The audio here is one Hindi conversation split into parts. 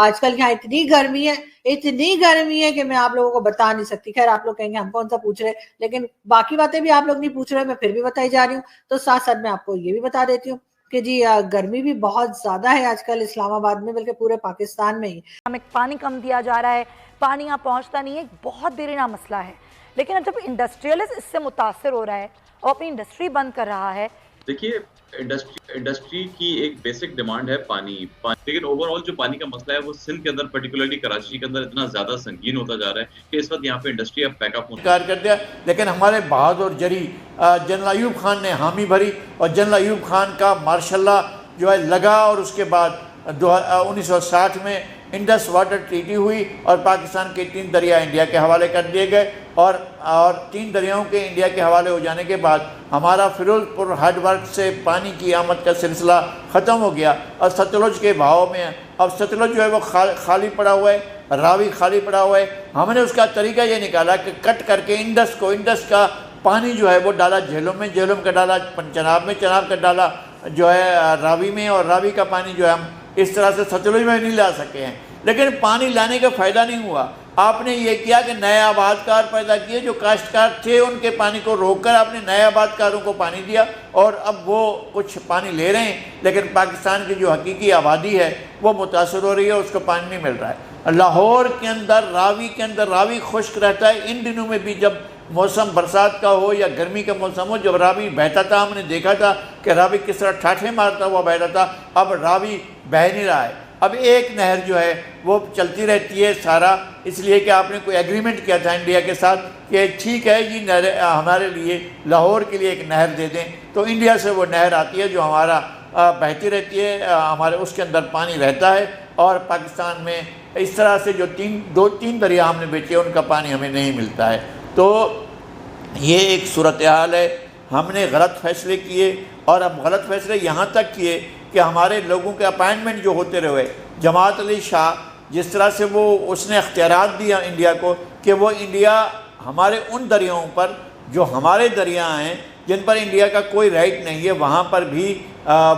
आजकल यहाँ इतनी गर्मी है कि मैं आप लोगों को बता नहीं सकती। खैर आप लोग कहेंगे हम कौन सा पूछ रहे हैं, लेकिन बाकी बातें भी आप लोग नहीं पूछ रहे, मैं फिर भी बताई जा रही हूँ। तो साथ साथ मैं आपको ये भी बता देती हूँ कि जी गर्मी भी बहुत ज्यादा है आजकल इस्लामाबाद में, बल्कि पूरे पाकिस्तान में ही। हमें पानी कम दिया जा रहा है, पानी यहाँ पहुँचता नहीं है, बहुत देरीना मसला है। लेकिन अब जब इंडस्ट्रियलिस्ट इससे मुतासर हो रहा है और अपनी इंडस्ट्री बंद कर रहा है। देखिए, इंडस्ट्री की एक बेसिक डिमांड है पानी, लेकिन ओवरऑल जो पानी का मसला है वो सिंध के अंदर, पर्टिकुलरली कराची के अंदर इतना ज्यादा संगीन होता जा रहा है कि इस वक्त यहाँ पे इंडस्ट्री अब पैकअप कर दिया। लेकिन हमारे बहादुर जरी जनरल अयूब खान ने हामी भरी और जनरल अयूब खान का मार्शल्लाह जो है लगा, और उसके बाद 1960 में इंडस वाटर ट्रीटी हुई और पाकिस्तान के 3 दरिया इंडिया के हवाले कर दिए गए। और 3 दरियाओं के इंडिया के हवाले हो जाने के बाद हमारा फिरोजपुर हार्डवर्क से पानी की आमद का सिलसिला ख़त्म हो गया और सतलुज के बहाव में अब सतलुज जो है वो खाली पड़ा हुआ है, रावी खाली पड़ा हुआ है। हमने उसका तरीका ये निकाला कि कट करके इंडस का पानी जो है वो डाला झेलम का डाला चनाब में, चनाब का डाला जो है रावी में, और रावी का पानी जो है हम इस तरह से सतलुज में नहीं ला सके हैं। लेकिन पानी लाने का फ़ायदा नहीं हुआ। आपने ये किया कि नए आबादकार पैदा किए, जो काश्तकार थे उनके पानी को रोककर आपने नए आबादकारों को पानी दिया, और अब वो कुछ पानी ले रहे हैं, लेकिन पाकिस्तान की जो हकीकी आबादी है वो मुतासर हो रही है, उसको पानी नहीं मिल रहा है। लाहौर के अंदर रावी खुश्क रहता है। इन दिनों में भी जब मौसम बरसात का हो या गर्मी का मौसम हो, जब रावी बहता था हमने देखा था कि रावी किस तरह ठाठे मारता हुआ बहता था। अब रावी बह नहीं रहा है। अब एक नहर जो है वो चलती रहती है सारा, इसलिए कि आपने कोई एग्रीमेंट किया था इंडिया के साथ कि ठीक है ये नहर हमारे लिए, लाहौर के लिए एक नहर दे दें, तो इंडिया से वो नहर आती है जो हमारा बहती रहती है, हमारे उसके अंदर पानी रहता है। और पाकिस्तान में इस तरह से जो 2-3 दरिया हमने बेचे उनका पानी हमें नहीं मिलता है। तो ये एक सूरत हाल है। हमने गलत फ़ैसले किए, और अब गलत फ़ैसले यहाँ तक किए कि हमारे लोगों के अपॉइंटमेंट जो होते रहे, जमात अली शाह जिस तरह से वो उसने अख्तियारात दिया इंडिया को कि वो इंडिया हमारे उन दरियाओं पर जो हमारे दरिया हैं जिन पर इंडिया का कोई राइट नहीं है, वहाँ पर भी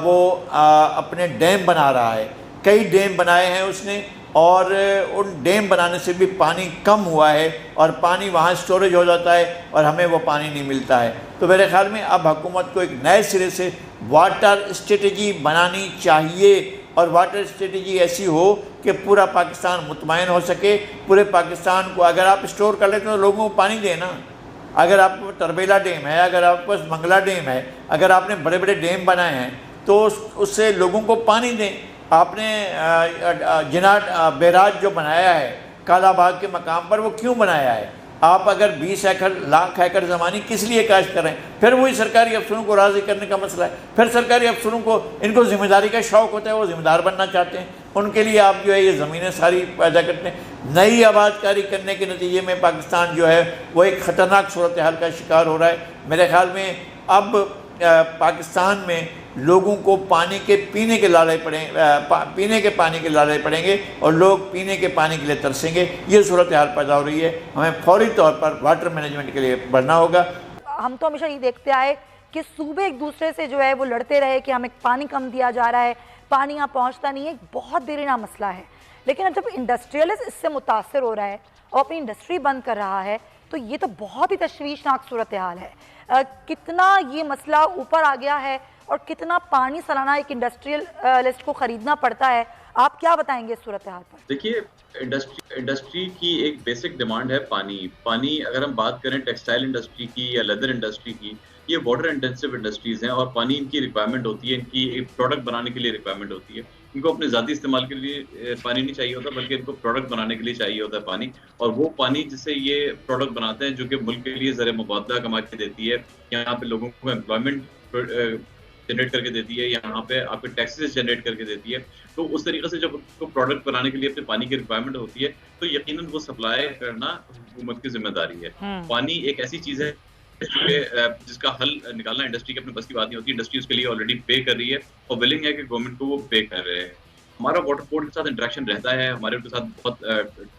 वो अपने डैम बना रहा है। कई डैम बनाए हैं उसने, और उन डैम बनाने से भी पानी कम हुआ है और पानी वहाँ स्टोरेज हो जाता है और हमें वो पानी नहीं मिलता है। तो मेरे ख्याल में अब हुकूमत को एक नए सिरे से वाटर स्ट्रेटजी बनानी चाहिए, और वाटर स्ट्रेटजी ऐसी हो कि पूरा पाकिस्तान मुतमईन हो सके। पूरे पाकिस्तान को अगर आप स्टोर कर लेते हैं तो लोगों को पानी देना। अगर आपके पास तरबेला डैम है, अगर आपके पास मंगला डैम है, अगर आपने बड़े बड़े डैम बनाए हैं तो उससे लोगों को पानी दें। आपने जिनाट बैराज जो बनाया है कालाबाग के मकाम पर, वो क्यों बनाया है? आप अगर 20 एकड़ लाख एकड़ ज़मानी किस लिए काश्त करें? फिर वही सरकारी अफसरों को राज़ी करने का मसला है। फिर सरकारी अफसरों को इनको ज़िम्मेदारी का शौक़ होता है, वो ज़िम्मेदार बनना चाहते हैं, उनके लिए आप जो है ये ज़मीनें सारी पैदा करते हैं। नई आबादकारी करने के नतीजे में पाकिस्तान जो है वो एक ख़तरनाक सूरत हाल का शिकार हो रहा है। मेरे ख्याल में अब पाकिस्तान में लोगों को पानी के पीने के लाले पड़ेंगे और लोग पीने के पानी के लिए तरसेंगे। ये सूरत हाल पैदा हो रही है। हमें फौरी तौर पर वाटर मैनेजमेंट के लिए बढ़ना होगा। हम तो हमेशा ये देखते आए कि सूबे एक दूसरे से जो है वो लड़ते रहे कि हमें पानी कम दिया जा रहा है, पानी यहाँ पहुँचता नहीं है, बहुत देरीना मसला है। लेकिन अब जब इंडस्ट्रियलिस्ट इससे मुतासर हो रहा है और अपनी इंडस्ट्री बंद कर रहा है, तो ये तो बहुत ही तशवीशनाक सूरत हाल है। कितना ये मसला ऊपर आ गया है और कितना पानी सालाना एक इंडस्ट्रियलिस्ट को ख़रीदना पड़ता है, आप क्या बताएंगे इस सूरत हाल पर? देखिए, इंडस्ट्री की एक बेसिक डिमांड है पानी। अगर हम बात करें टेक्सटाइल इंडस्ट्री की या लेदर इंडस्ट्री की, ये वाटर इंटेंसिव इंडस्ट्रीज़ हैं और पानी इनकी रिक्वायरमेंट होती है, इनकी एक प्रोडक्ट बनाने के लिए रिक्वायरमेंट होती है। इनको अपने ज़ाती इस्तेमाल के लिए पानी नहीं चाहिए होता, बल्कि इनको प्रोडक्ट बनाने के लिए चाहिए होता है पानी। और वो पानी जिससे ये प्रोडक्ट बनाते हैं, जो कि मुल्क के लिए ज़र मुबादला कमा के देती है, यहाँ पे लोगों को एम्प्लॉयमेंट जनरेट करके देती है, यहाँ पे आपके टैक्सेस जनरेट करके देती है। तो उस तरीके से जब उसको प्रोडक्ट बनाने के लिए अपने पानी की रिक्वायरमेंट होती है, तो यकीनन वो सप्लाई करना हुकूमत की जिम्मेदारी है। पानी एक ऐसी चीज़ है जिसका हल निकालना इंडस्ट्री के अपने बस की बात नहीं होती। इंडस्ट्री उसके लिए ऑलरेडी पे कर रही है और विलिंग है कि गवर्नमेंट को वो पे कर रहे हैं। हमारा वाटर बोर्ड के साथ इंटरेक्शन रहता है, हमारे उनके साथ बहुत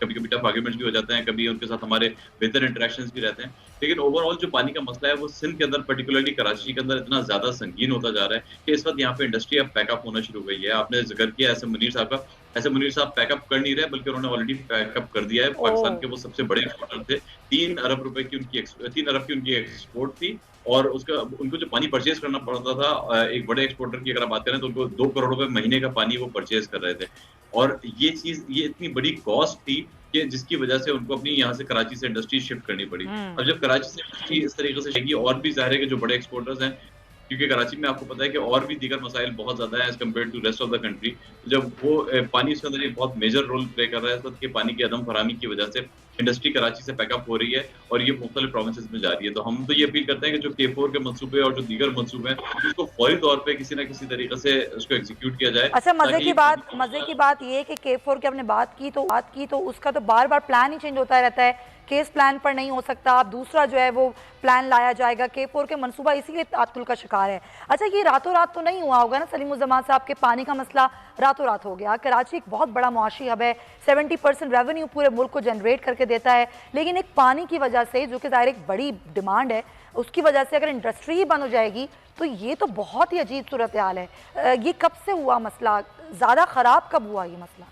कभी कभी टफ आर्ग्यूमेंट्स भी हो जाते हैं, कभी उनके साथ हमारे बेहतर इंटरेक्शंस भी रहते हैं। लेकिन ओवरऑल जो पानी का मसला है वो सिंध के अंदर, पर्टिकुलरली कराची के अंदर इतना ज़्यादा संगीन होता जा रहा है कि इस वक्त यहाँ पे इंडस्ट्री अब पैकअप होना शुरू हो गई है। आपने जिक्र किया ऐसे मुनीर साहब का, ऐसे मुनीर साहब पैकअप कर नहीं रहे, बल्कि उन्होंने ऑलरेडी पैकअप कर दिया है। पाकिस्तान के वो सबसे बड़े एक्सपोर्टर थे। 3 अरब रुपए की उनकी 3 अरब की उनकी एक्सपोर्ट थी, और उसका उनको जो पानी परचेज करना पड़ता था, एक बड़े एक्सपोर्टर की अगर आप बात करें तो उनको 2 करोड़ रुपए महीने का पानी वो परचेज कर रहे थे। और ये इतनी बड़ी कॉस्ट थी कि जिसकी वजह से उनको अपनी यहाँ से कराची से इंडस्ट्री शिफ्ट करनी पड़ी। अब जब कराची से इंडस्ट्री इस तरीके से जाएगी, और भी ज़ाहिर है कि जो बड़े एक्सपोर्टर्स हैं, क्योंकि कराची में आपको पता है कि और भी दीगर मसाइल बहुत ज़्यादा है as compare to rest of the country. जब वो पानी उसके अंदर एक बहुत मेजर रोल प्ले कर रहा है, इस वक्त के पानी की अदम फराहमी की वजह से इंडस्ट्री कराची से पैकअप हो रही है और ये मुख्तलिफ प्रोविंसेस में जा रही है। तो हम तो ये अपील करते हैं कि जो K4 के मंसूबे और जो दीगर मंसूबे हैं, उसको फौरी तौर पे किसी न किसी तरीके से उसको एग्जीक्यूट किया जाए। अच्छा, मजे की बात ये है कि K4 की आपने बात की तो उसका तो बार बार प्लान ही चेंज होता रहता है। केस प्लान पर नहीं हो सकता, अब दूसरा जो है वो प्लान लाया जाएगा। K4 के मंसूबा इसीलिए तातुल का शिकार है। अच्छा, ये रातों रात तो नहीं हुआ होगा ना सलीमुज़्ज़मान साहब के पानी का मसला रातों रात हो गया? कराची एक बहुत बड़ा मुआशी हब है, 70% रेवेन्यू पूरे मुल्क को जनरेट करके देता है, लेकिन एक पानी की वजह से, जो कि ज़ाहिर एक बड़ी डिमांड है, उसकी वजह से अगर इंडस्ट्री ही बंद हो जाएगी तो ये तो बहुत ही अजीब सूरत हाल है। ये कब से हुआ मसला? ज़्यादा ख़राब कब हुआ ये मसला?